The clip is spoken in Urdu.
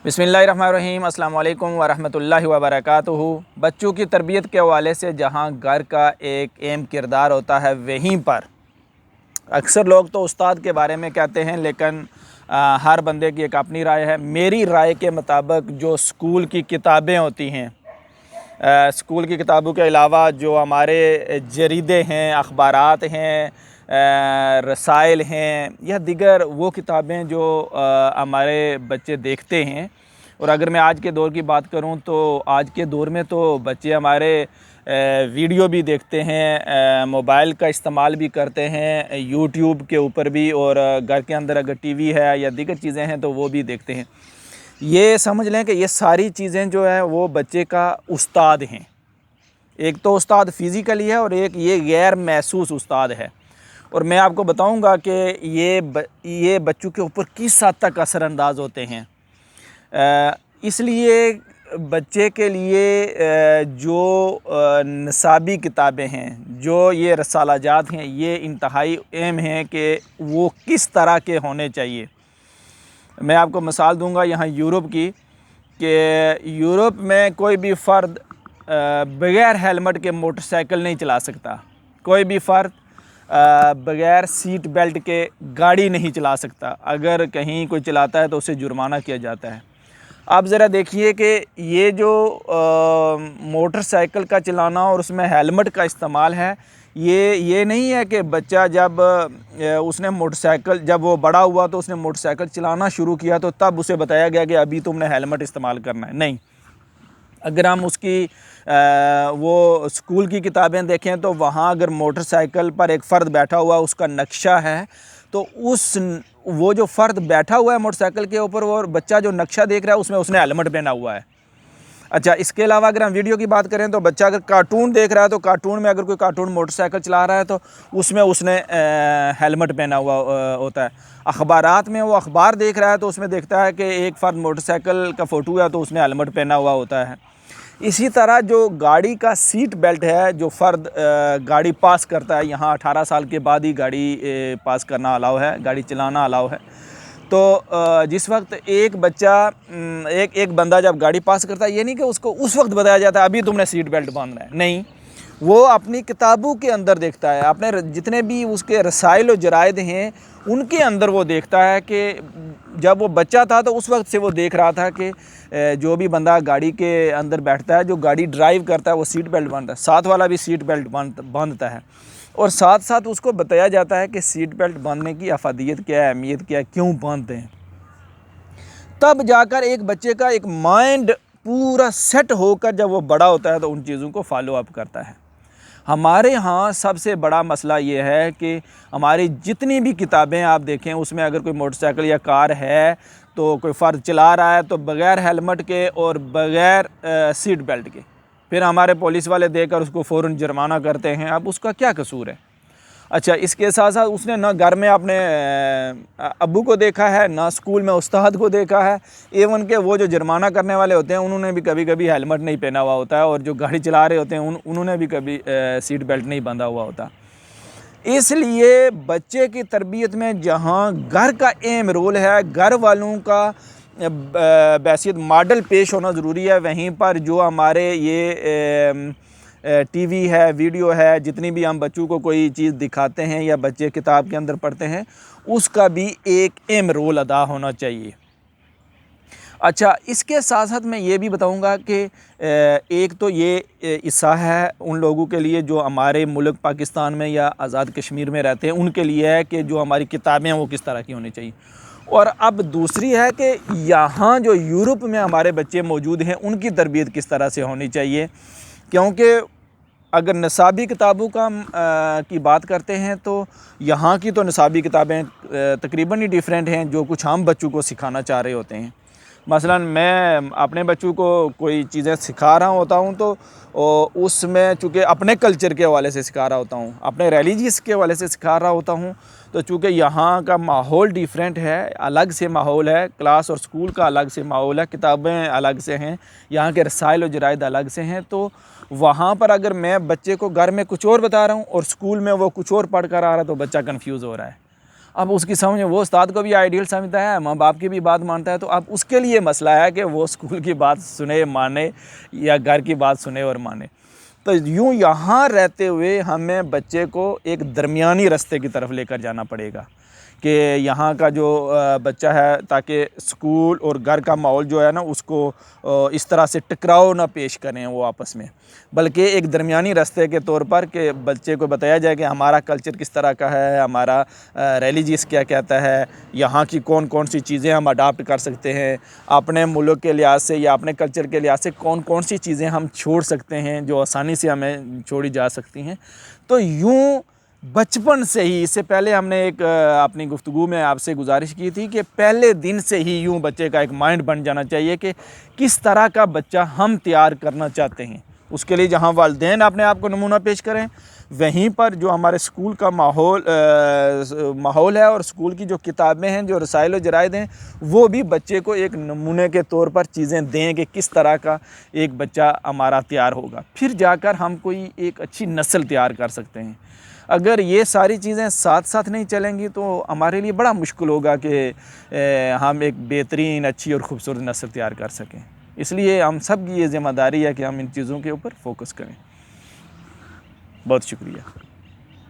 بسم اللہ الرحمن الرحیم۔ السلام علیکم ورحمۃ اللہ وبرکاتہ۔ بچوں کی تربیت کے حوالے سے جہاں گھر کا ایک اہم کردار ہوتا ہے، وہیں پر اکثر لوگ تو استاد کے بارے میں کہتے ہیں، لیکن ہر بندے کی ایک اپنی رائے ہے۔ میری رائے کے مطابق جو سکول کی کتابیں ہوتی ہیں، سکول کی کتابوں کے علاوہ جو ہمارے جریدے ہیں، اخبارات ہیں، رسائل ہیں یا دیگر وہ کتابیں جو ہمارے بچے دیکھتے ہیں، اور اگر میں آج کے دور کی بات کروں تو آج کے دور میں تو بچے ہمارے ویڈیو بھی دیکھتے ہیں، موبائل کا استعمال بھی کرتے ہیں، یوٹیوب کے اوپر بھی، اور گھر کے اندر اگر ٹی وی ہے یا دیگر چیزیں ہیں تو وہ بھی دیکھتے ہیں۔ یہ سمجھ لیں کہ یہ ساری چیزیں جو ہے وہ بچے کا استاد ہیں۔ ایک تو استاد فزیکلی ہے اور ایک یہ غیر محسوس استاد ہے، اور میں آپ کو بتاؤں گا کہ یہ بچوں کے اوپر کس حد تک اثر انداز ہوتے ہیں۔ اس لیے بچے کے لیے جو نصابی کتابیں ہیں، جو یہ رسالہ جات ہیں، یہ انتہائی اہم ہیں کہ وہ کس طرح کے ہونے چاہیے۔ میں آپ کو مثال دوں گا یہاں یورپ کی، کہ یورپ میں کوئی بھی فرد بغیر ہیلمٹ کے موٹر سائیکل نہیں چلا سکتا، کوئی بھی فرد بغیر سیٹ بیلٹ کے گاڑی نہیں چلا سکتا۔ اگر کہیں کوئی چلاتا ہے تو اسے جرمانہ کیا جاتا ہے۔ اب ذرا دیکھیے کہ یہ جو موٹر سائیکل کا چلانا اور اس میں ہیلمٹ کا استعمال ہے، یہ نہیں ہے کہ بچہ جب اس نے موٹر سائیکل، جب وہ بڑا ہوا تو اس نے موٹر سائیکل چلانا شروع کیا تو تب اسے بتایا گیا کہ ابھی تم نے ہیلمٹ استعمال کرنا ہے۔ نہیں، اگر ہم اس کی وہ سکول کی کتابیں دیکھیں تو وہاں اگر موٹر سائیکل پر ایک فرد بیٹھا ہوا اس کا نقشہ ہے، تو وہ جو فرد بیٹھا ہوا ہے موٹر سائیکل کے اوپر، وہ بچہ جو نقشہ دیکھ رہا ہے اس میں اس نے ہیلمٹ پہنا ہوا ہے۔ اچھا، اس کے علاوہ اگر ہم ویڈیو کی بات کریں تو بچہ اگر کارٹون دیکھ رہا ہے تو کارٹون میں اگر کوئی کارٹون موٹر سائیکل چلا رہا ہے تو اس میں اس نے ہیلمٹ پہنا ہوا ہوتا ہے۔ اخبارات میں وہ اخبار دیکھ رہا ہے تو اس میں دیکھتا ہے کہ ایک فرد موٹر سائیکل کا فوٹو ہے تو اس نے ہیلمٹ پہنا ہوا ہوتا ہے۔ اسی طرح جو گاڑی کا سیٹ بیلٹ ہے، جو فرد گاڑی پاس کرتا ہے، یہاں 18 سال کے بعد ہی گاڑی پاس کرنا الاؤ ہے، گاڑی چلانا الاؤ ہے، تو جس وقت ایک بچہ ایک بندہ جب گاڑی پاس کرتا ہے، یہ نہیں کہ اس کو اس وقت بتایا جاتا ہے ابھی تم نے سیٹ بیلٹ باندھنا ہے، نہیں، وہ اپنی کتابوں کے اندر دیکھتا ہے، اپنے جتنے بھی اس کے رسائل و جرائد ہیں ان کے اندر وہ دیکھتا ہے کہ جب وہ بچہ تھا تو اس وقت سے وہ دیکھ رہا تھا کہ جو بھی بندہ گاڑی کے اندر بیٹھتا ہے، جو گاڑی ڈرائیو کرتا ہے، وہ سیٹ بیلٹ باندھتا ہے، ساتھ والا بھی سیٹ بیلٹ باندھتا ہے، اور ساتھ ساتھ اس کو بتایا جاتا ہے کہ سیٹ بیلٹ باندھنے کی افادیت کیا ہے، اہمیت کیا ہے، کیوں باندھتے ہیں۔ تب جا کر ایک بچے کا ایک مائنڈ پورا سیٹ ہو کر جب وہ بڑا ہوتا ہے تو ان چیزوں کو فالو اپ کرتا ہے۔ ہمارے ہاں سب سے بڑا مسئلہ یہ ہے کہ ہماری جتنی بھی کتابیں آپ دیکھیں، اس میں اگر کوئی موٹر سائیکل یا کار ہے تو کوئی فرد چلا رہا ہے تو بغیر ہیلمٹ کے اور بغیر سیٹ بیلٹ کے، پھر ہمارے پولیس والے دے کر اس کو فوراً جرمانہ کرتے ہیں۔ اب اس کا کیا قصور ہے؟ اچھا، اس کے ساتھ ساتھ اس نے نہ گھر میں اپنے ابو کو دیکھا ہے، نہ اسکول میں استاد کو دیکھا ہے، ایون کہ وہ جو جرمانہ کرنے والے ہوتے ہیں انہوں نے بھی کبھی کبھی ہیلمٹ نہیں پہنا ہوا ہوتا ہے، اور جو گاڑی چلا رہے ہوتے ہیں انہوں نے بھی کبھی سیٹ بیلٹ نہیں باندھا ہوا ہوتا۔ اس لیے بچے کی تربیت میں جہاں گھر کا اہم رول ہے، گھر والوں کا بحیثیت ماڈل پیش ہونا ضروری ہے، وہیں پر جو ہمارے یہ ٹی وی ہے، ویڈیو ہے، جتنی بھی ہم بچوں کو کوئی چیز دکھاتے ہیں یا بچے کتاب کے اندر پڑھتے ہیں، اس کا بھی ایک اہم رول ادا ہونا چاہیے۔ اچھا، اس کے ساتھ ساتھ میں یہ بھی بتاؤں گا کہ ایک تو یہ حصہ ہے ان لوگوں کے لیے جو ہمارے ملک پاکستان میں یا آزاد کشمیر میں رہتے ہیں، ان کے لیے ہے کہ جو ہماری کتابیں ہیں وہ کس طرح کی ہونی چاہیے، اور اب دوسری ہے کہ یہاں جو یورپ میں ہمارے بچے موجود ہیں ان کی تربیت کس طرح سے ہونی چاہیے، کیونکہ اگر نصابی کتابوں کی بات کرتے ہیں تو یہاں کی تو نصابی کتابیں تقریباً ہی ڈیفرنٹ ہیں جو کچھ ہم بچوں کو سکھانا چاہ رہے ہوتے ہیں۔ مثلا میں اپنے بچوں کو کوئی چیزیں سکھا رہا ہوتا ہوں تو اس میں چونکہ اپنے کلچر کے حوالے سے سکھا رہا ہوتا ہوں، اپنے ریلیجیس کے حوالے سے سکھا رہا ہوتا ہوں، تو چونکہ یہاں کا ماحول ڈیفرنٹ ہے، الگ سے ماحول ہے، کلاس اور سکول کا الگ سے ماحول ہے، کتابیں الگ سے ہیں، یہاں کے رسائل و جرائد الگ سے ہیں، تو وہاں پر اگر میں بچے کو گھر میں کچھ اور بتا رہا ہوں اور سکول میں وہ کچھ اور پڑھ کر آ رہا ہے تو بچہ کنفیوز ہو رہا ہے۔ اب اس کی سمجھ وہ استاد کو بھی آئیڈیل سمجھتا ہے، ماں باپ کی بھی بات مانتا ہے، تو اب اس کے لیے مسئلہ ہے کہ وہ اسکول کی بات سنے مانے یا گھر کی بات سنے اور مانے۔ تو یوں یہاں رہتے ہوئے ہمیں بچے کو ایک درمیانی رستے کی طرف لے کر جانا پڑے گا کہ یہاں کا جو بچہ ہے، تاکہ اسکول اور گھر کا ماحول جو ہے نا اس کو اس طرح سے ٹکراؤ نہ پیش کریں وہ آپس میں، بلکہ ایک درمیانی رستے کے طور پر کہ بچے کو بتایا جائے کہ ہمارا کلچر کس طرح کا ہے، ہمارا ریلیجیس کیا کہتا ہے، یہاں کی کون کون سی چیزیں ہم اڈاپٹ کر سکتے ہیں، اپنے ملک کے لحاظ سے یا اپنے کلچر کے لحاظ سے کون کون سی چیزیں ہم چھوڑ سکتے ہیں جو آسانی سے ہمیں چھوڑی جا سکتی ہیں۔ تو یوں بچپن سے ہی، اس سے پہلے ہم نے ایک اپنی گفتگو میں آپ سے گزارش کی تھی کہ پہلے دن سے ہی یوں بچے کا ایک مائنڈ بن جانا چاہیے کہ کس طرح کا بچہ ہم تیار کرنا چاہتے ہیں۔ اس کے لیے جہاں والدین اپنے آپ کو نمونہ پیش کریں، وہیں پر جو ہمارے اسکول کا ماحول ہے اور اسکول کی جو کتابیں ہیں، جو رسائل و جرائد ہیں، وہ بھی بچے کو ایک نمونے کے طور پر چیزیں دیں کہ کس طرح کا ایک بچہ ہمارا تیار ہوگا، پھر جا کر ہم کوئی ایک اچھی نسل تیار کر سکتے ہیں۔ اگر یہ ساری چیزیں ساتھ ساتھ نہیں چلیں گی تو ہمارے لیے بڑا مشکل ہوگا کہ ہم ایک بہترین، اچھی اور خوبصورت نسل تیار کر سکیں۔ اس لیے ہم سب کی یہ ذمہ داری ہے کہ ہم ان چیزوں کے اوپر فوکس کریں۔ بہت شکریہ۔